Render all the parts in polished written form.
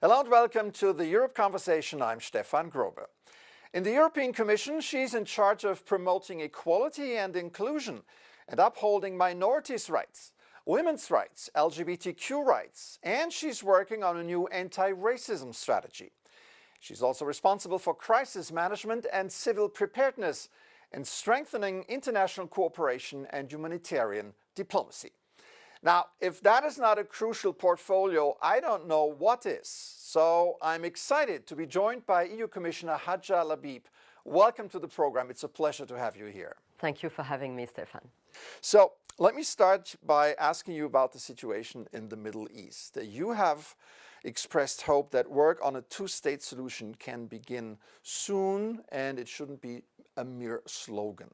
Hello and welcome to the Europe Conversation. I'm Stefan Grobe. In the European Commission, she's in charge of promoting equality and inclusion and upholding minorities' rights, women's rights, LGBTQ rights, and she's working on a new anti-racism strategy. She's also responsible for crisis management and civil preparedness and strengthening international cooperation and humanitarian diplomacy. Now, if that is not a crucial portfolio, I don't know what is. So I'm excited to be joined by EU Commissioner Hadja Lahbib. Welcome to the program. It's a pleasure to have you here. Thank you for having me, Stefan. So let me start by asking you about the situation in the Middle East. You have expressed hope that work on a two-state solution can begin soon, and it shouldn't be a mere slogan.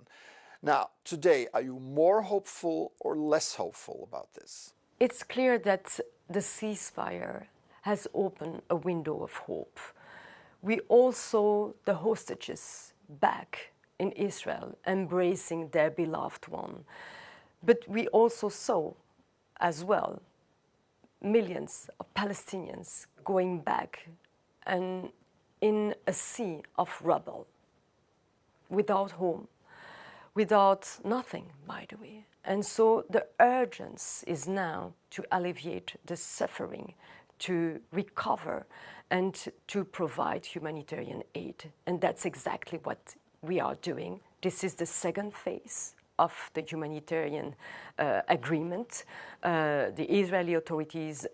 Now, today, are you more hopeful or less hopeful about this? It's clear that the ceasefire has opened a window of hope. We all saw the hostages back in Israel embracing their beloved one. But we also saw as well millions of Palestinians going back and in a sea of rubble, without home, without nothing, by the way. And so the urgency is now to alleviate the suffering, to recover, and to provide humanitarian aid. And that's exactly what we are doing. This is the second phase of the humanitarian agreement. The Israeli authorities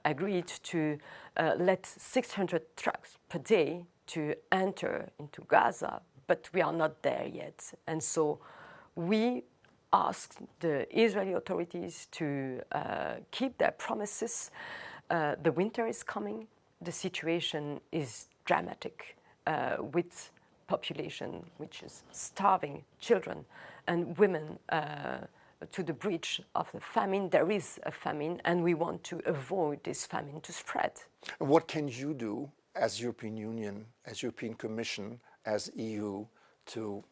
agreed to let 600 trucks per day to enter into Gaza, but we are not there yet. And so we asked the Israeli authorities to keep their promises. The winter is coming. The situation is dramatic with population which is starving, children and women to the breach of the famine. There is a famine, and we want to avoid this famine to spread. What can you do as European Union, as European Commission, as EU to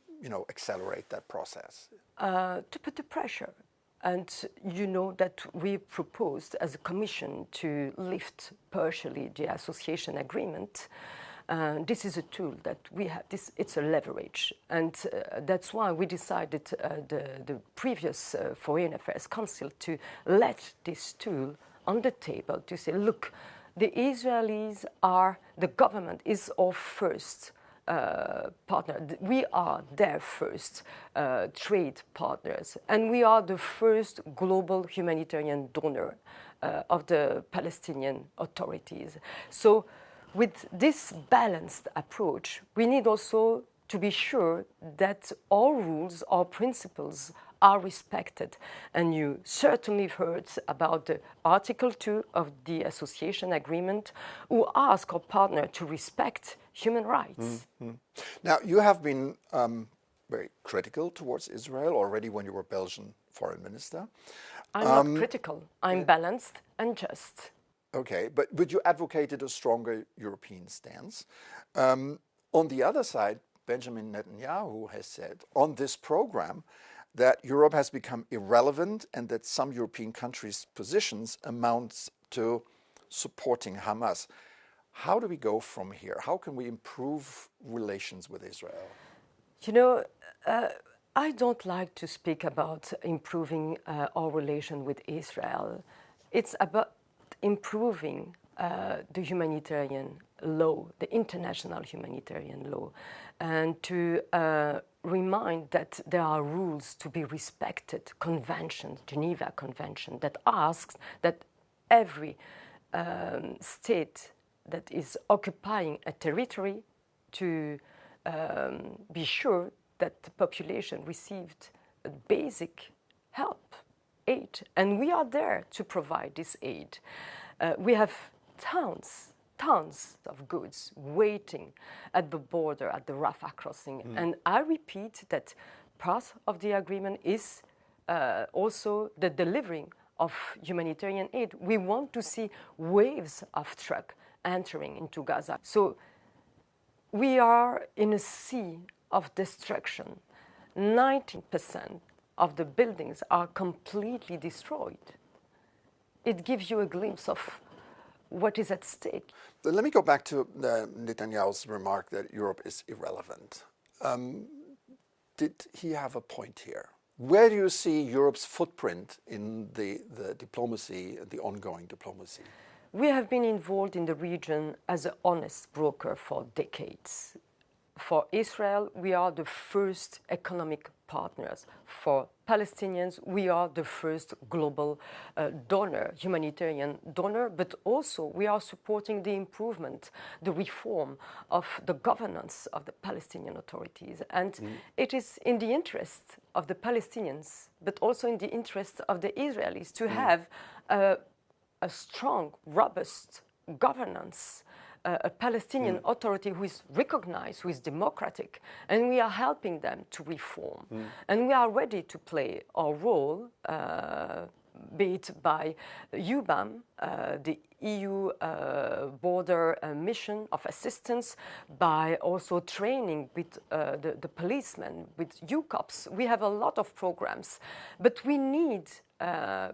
accelerate that process? To put the pressure. And you know that we proposed as a Commission to lift partially the association agreement. This is a tool that we have. It's a leverage. And that's why we decided the previous Foreign Affairs Council to let this tool on the table to say, look, the Israelis the government is our first partner. We are their first trade partners, and we are the first global humanitarian donor of the Palestinian authorities. So with this balanced approach, we need also to be sure that all rules, all principles are respected. And you certainly heard about the Article 2 of the Association Agreement, who ask our partner to respect human rights. Mm-hmm. Now, you have been very critical towards Israel already when you were Belgian foreign minister. I'm not critical. I'm balanced and just. Okay, but you advocated a stronger European stance. On the other side, Benjamin Netanyahu has said on this program that Europe has become irrelevant and that some European countries' positions amounts to supporting Hamas. How do we go from here? How can we improve relations with Israel? You know, I don't like to speak about improving our relation with Israel. It's about improving the humanitarian law, the international humanitarian law, and to remind that there are rules to be respected, conventions, Geneva Convention, that asks that every state that is occupying a territory to be sure that the population received basic help, aid. And we are there to provide this aid. We have tons of goods waiting at the border, at the Rafah crossing. And I repeat that part of the agreement is also the delivering of humanitarian aid. We want to see waves of trucks entering into Gaza. So we are in a sea of destruction. 90% of the buildings are completely destroyed. It gives you a glimpse of what is at stake. Let me go back to Netanyahu's remark that Europe is irrelevant. Did he have a point here? Where do you see Europe's footprint in the diplomacy, the ongoing diplomacy? We have been involved in the region as an honest broker for decades. For Israel, we are the first economic partners. For Palestinians, we are the first global donor, humanitarian donor, but also we are supporting the improvement, the reform of the governance of the Palestinian authorities. And it is in the interest of the Palestinians, but also in the interest of the Israelis to have a strong, robust governance, a Palestinian authority who is recognized, who is democratic, and we are helping them to reform. And we are ready to play our role, be it by UBAM, the EU border mission of assistance, by also training with the policemen, with UCOPS. We have a lot of programs, but we need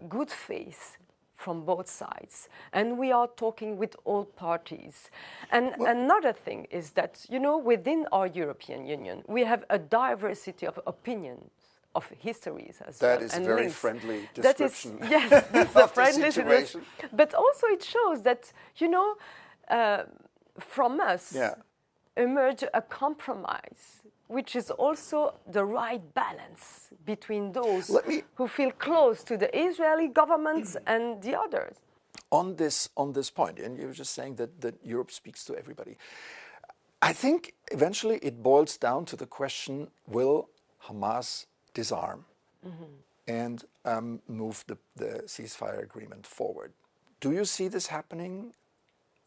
good faith from both sides, and we are talking with all parties. And another thing is that, you know, within our European Union, we have a diversity of opinions, of histories as well. That is and very links. friendly description. That is, yes, this is a of the friendly situation. But also it shows that, you know, from us emerge a compromise, which is also the right balance between those who feel close to the Israeli government and the others. On this point, and you were just saying that Europe speaks to everybody. I think eventually it boils down to the question, will Hamas disarm and move the ceasefire agreement forward? Do you see this happening?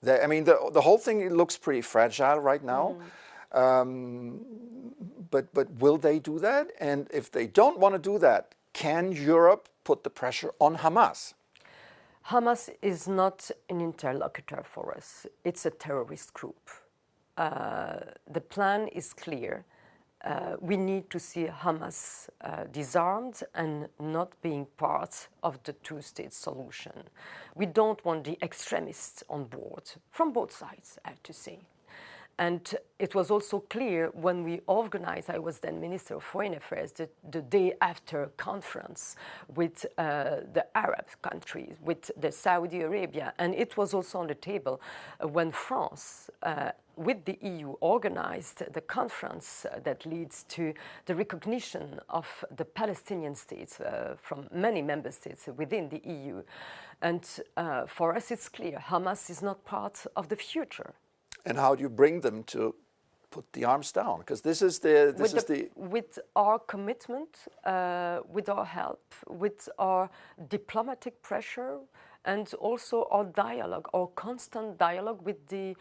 I mean, the whole thing looks pretty fragile right now. But will they do that? And if they don't want to do that, can Europe put the pressure on Hamas? Hamas is not an interlocutor for us. It's a terrorist group. The plan is clear. We need to see Hamas disarmed and not being part of the two-state solution. We don't want the extremists on board, from both sides, I have to say. And it was also clear when we organized, I was then Minister of Foreign Affairs, the day after conference with the Arab countries, with the Saudi Arabia, and it was also on the table when France, with the EU, organized the conference that leads to the recognition of the Palestinian states from many member states within the EU. And for us it's clear, Hamas is not part of the future. And how do you bring them to put the arms down? Because with our commitment, with our help, with our diplomatic pressure, and also our dialogue, our constant dialogue with the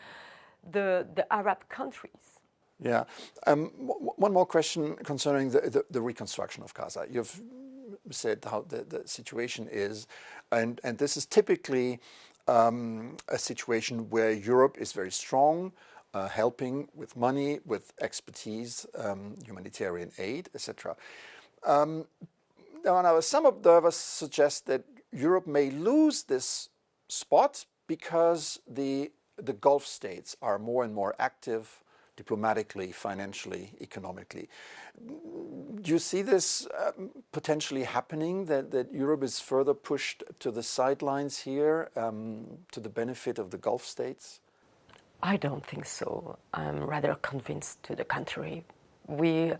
Arab countries. Yeah. One more question concerning the reconstruction of Gaza. You've said how the situation is, and this is typically a situation where Europe is very strong, helping with money, with expertise, humanitarian aid, etc. Now, some observers suggest that Europe may lose this spot because the Gulf states are more and more active diplomatically, financially, economically. Do you see this potentially happening, that Europe is further pushed to the sidelines here to the benefit of the Gulf states? I don't think so. I'm rather convinced to the contrary. We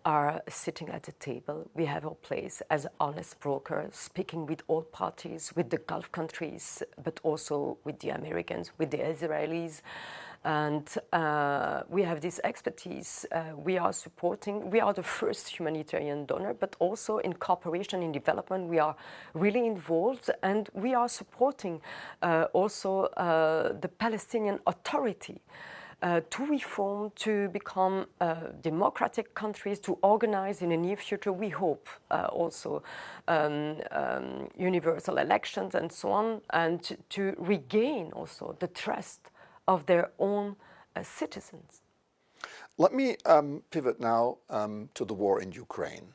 are sitting at the table. We have our place as honest brokers, speaking with all parties, with the Gulf countries, but also with the Americans, with the Israelis. And we have this expertise. We are supporting. We are the first humanitarian donor, but also in cooperation in development, we are really involved, and we are supporting also the Palestinian Authority to reform, to become democratic countries, to organize in the near future, we hope, also universal elections and so on, and to regain also the trust of their own citizens. Let me pivot now to the war in Ukraine.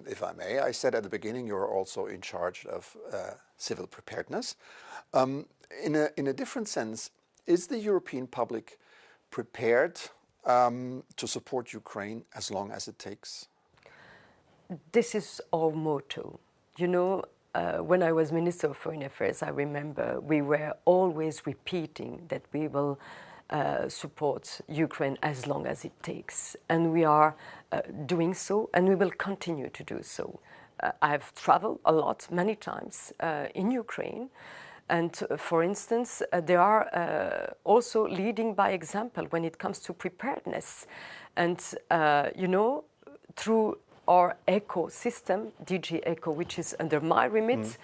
if I may. I said at the beginning you're also in charge of civil preparedness. In a different sense, is the European public prepared to support Ukraine as long as it takes? This is our motto. You know, when I was Minister of Foreign Affairs, I remember we were always repeating that we will support Ukraine as long as it takes. And we are doing so, and we will continue to do so. I've traveled a lot, many times, in Ukraine. And for instance, they are also leading by example when it comes to preparedness. And, you know, through our ECHO system, DG ECHO, which is under my remit,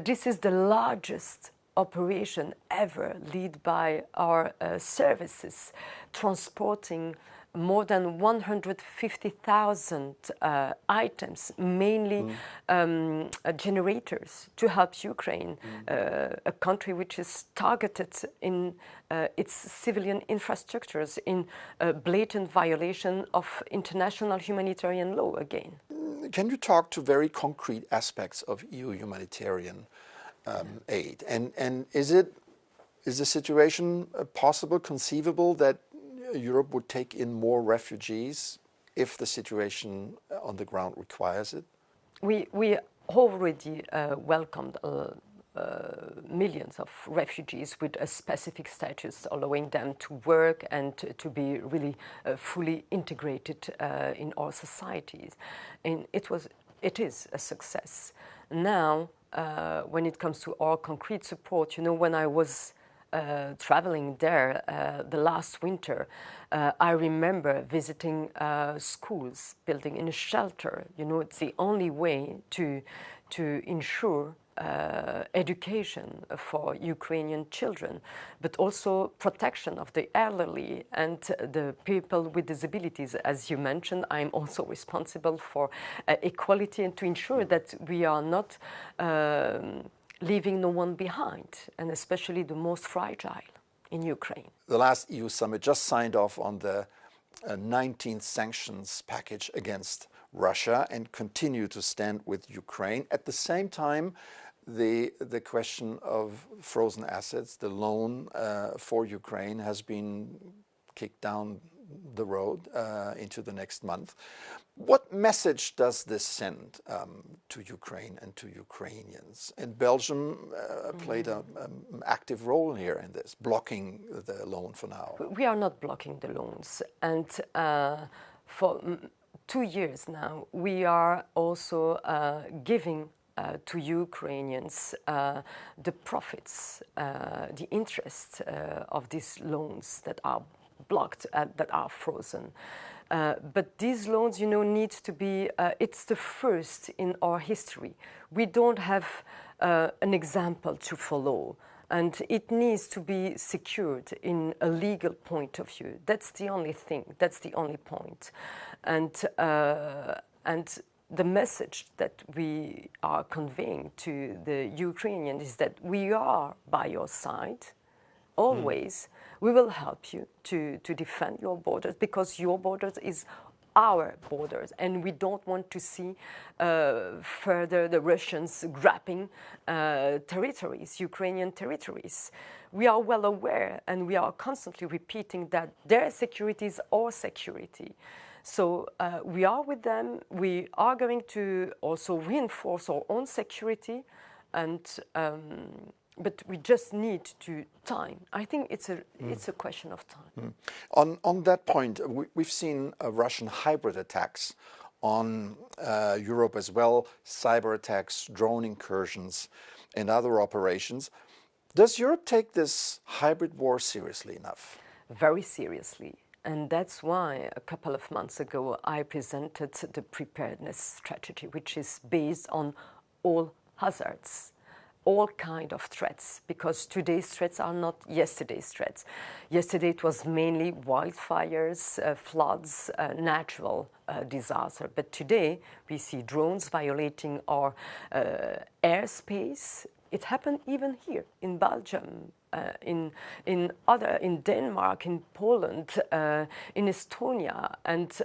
this is the largest operation ever led by our services, transporting more than 150,000 items, mainly generators, to help Ukraine, a country which is targeted in its civilian infrastructures in a blatant violation of international humanitarian law again. Can you talk to very concrete aspects of EU humanitarian aid? And is the situation possible, conceivable, that Europe would take in more refugees if the situation on the ground requires it? We already welcomed millions of refugees with a specific status, allowing them to work and to be really fully integrated in our societies. And it is a success. Now, when it comes to our concrete support, you know, when I was traveling there the last winter, I remember visiting schools, building in a shelter. You know, it's the only way to ensure education for Ukrainian children, but also protection of the elderly and the people with disabilities. As you mentioned, I'm also responsible for equality and to ensure that we are not leaving no one behind, and especially the most fragile in Ukraine. The last EU summit just signed off on the 19th sanctions package against Russia and continue to stand with Ukraine. At the same time, the question of frozen assets, the loan for Ukraine, has been kicked down the road into the next month. What message does this send to Ukraine and to Ukrainians? And Belgium played an active role here in this, blocking the loan for now. We are not blocking the loans. And for 2 years now, we are also giving to Ukrainians the profits, the interest of these loans that are blocked, that are frozen. But these loans, you know, need to be, it's the first in our history. We don't have an example to follow, and it needs to be secured in a legal point of view. That's the only thing, that's the only point. And the message that we are conveying to the Ukrainians is that we are by your side, always. We will help you to defend your borders, because your borders is our borders, and we don't want to see further the Russians grabbing territories, Ukrainian territories. We are well aware, and we are constantly repeating that their security is our security. So we are with them. We are going to also reinforce our own security, and but we just need to time. I think it's a question of time. On that point, we've seen Russian hybrid attacks on Europe as well, cyber attacks, drone incursions, and other operations. Does Europe take this hybrid war seriously enough? Very seriously. And that's why a couple of months ago I presented the preparedness strategy, which is based on all hazards, all kinds of threats, because today's threats are not yesterday's threats. Yesterday it was mainly wildfires, floods, natural disaster. But today we see drones violating our airspace. It happened even here in Belgium in Denmark, in Poland, in Estonia, and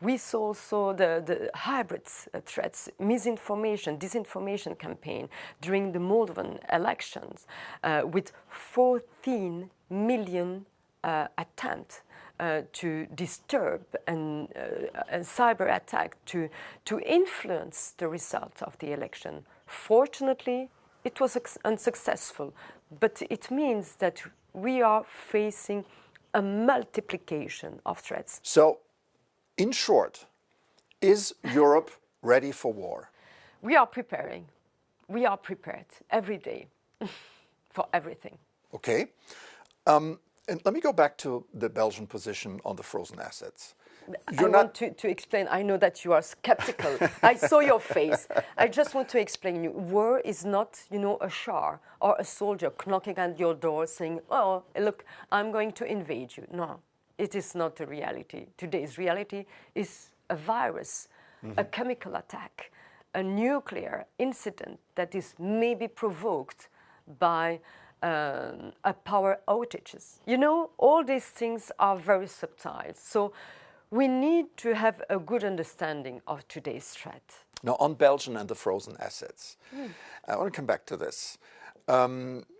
we saw also the hybrid threats, misinformation, disinformation campaign during the Moldovan elections, with 14 million attempts to disturb and a cyber attack to influence the result of the election. Fortunately, it was unsuccessful, but it means that we are facing a multiplication of threats. So, in short, is Europe ready for war? We are preparing. We are prepared every day for everything. Okay. And let me go back to the Belgian position on the frozen assets. I want to explain. I know that you are skeptical. I saw your face. I just want to explain you. War is not, a Shah or a soldier knocking at your door saying, oh, look, I'm going to invade you. No, it is not the reality. Today's reality is a virus, a chemical attack, a nuclear incident that is maybe provoked by a power outages. All these things are very subtle. So we need to have a good understanding of today's threat. Now, on Belgium and the frozen assets, I want to come back to this.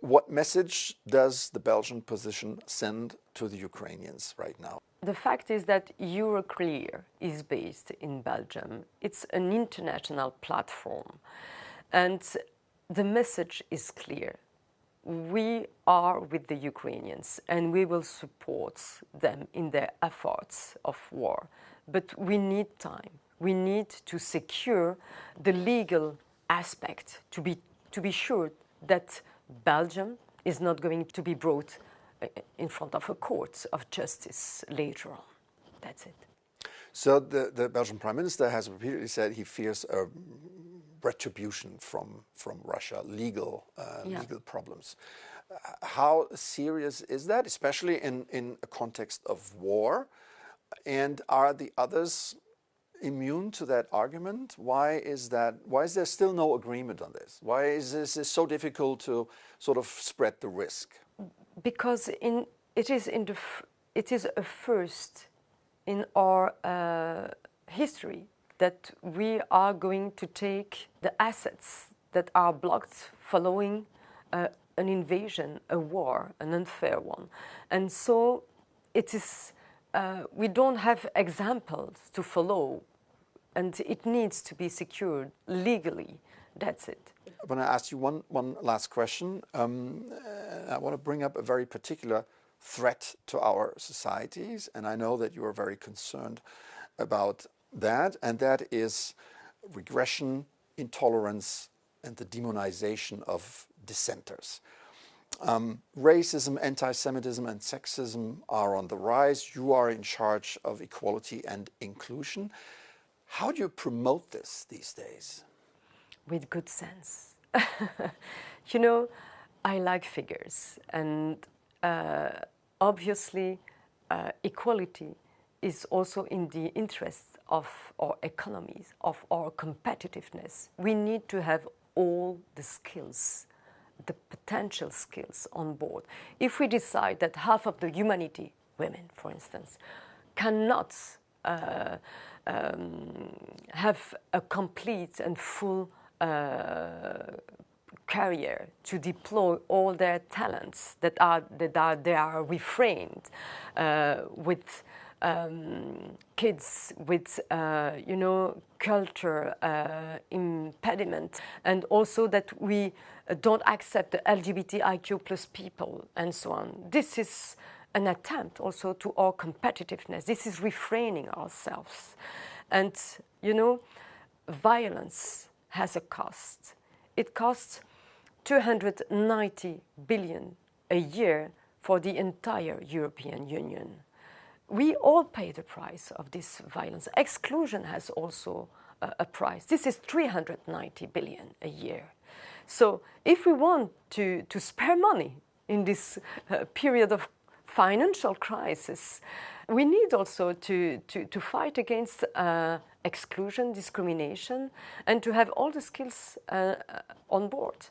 What message does the Belgian position send to the Ukrainians right now? The fact is that Euroclear is based in Belgium. It's an international platform. And the message is clear. We are with the Ukrainians and we will support them in their efforts of war. But we need time. We need to secure the legal aspect to be sure that Belgium is not going to be brought in front of a court of justice later on. That's it. So the Belgian Prime Minister has repeatedly said he fears a retribution from Russia, legal problems. How serious is that, especially in a context of war? And are the others immune to that argument? Why is that? Why is there still no agreement on this? Why is this so difficult to sort of spread the risk? Because it is a first in our history that we are going to take the assets that are blocked following an invasion, a war, an unfair one. And so it is, we don't have examples to follow, and it needs to be secured legally. That's it. I want to ask you one last question. I want to bring up a very particular threat to our societies, and I know that you are very concerned about that, and that is regression, intolerance, and the demonization of dissenters. Racism, anti-Semitism, and sexism are on the rise. You are in charge of equality and inclusion. How do you promote this these days? With good sense. I like figures, and obviously equality is also in the interest of our economies, of our competitiveness. We need to have all the skills, the potential skills on board. If we decide that half of the humanity, women for instance, cannot have a complete and full career to deploy all their talents that they are refrained with kids with culture impediment, and also that we don't accept the LGBTIQ plus people and so on. This is an attempt also to our competitiveness. This is refraining ourselves. And violence has a cost. It costs 290 billion a year for the entire European Union. We all pay the price of this violence. Exclusion has also a price. This is 390 billion a year. So if we want to spare money in this period of financial crisis, we need also to fight against exclusion, discrimination, and to have all the skills on board.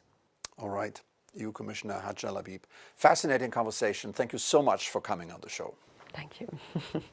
All right. EU Commissioner Hadja Lahbib. Fascinating conversation. Thank you so much for coming on the show. Thank you.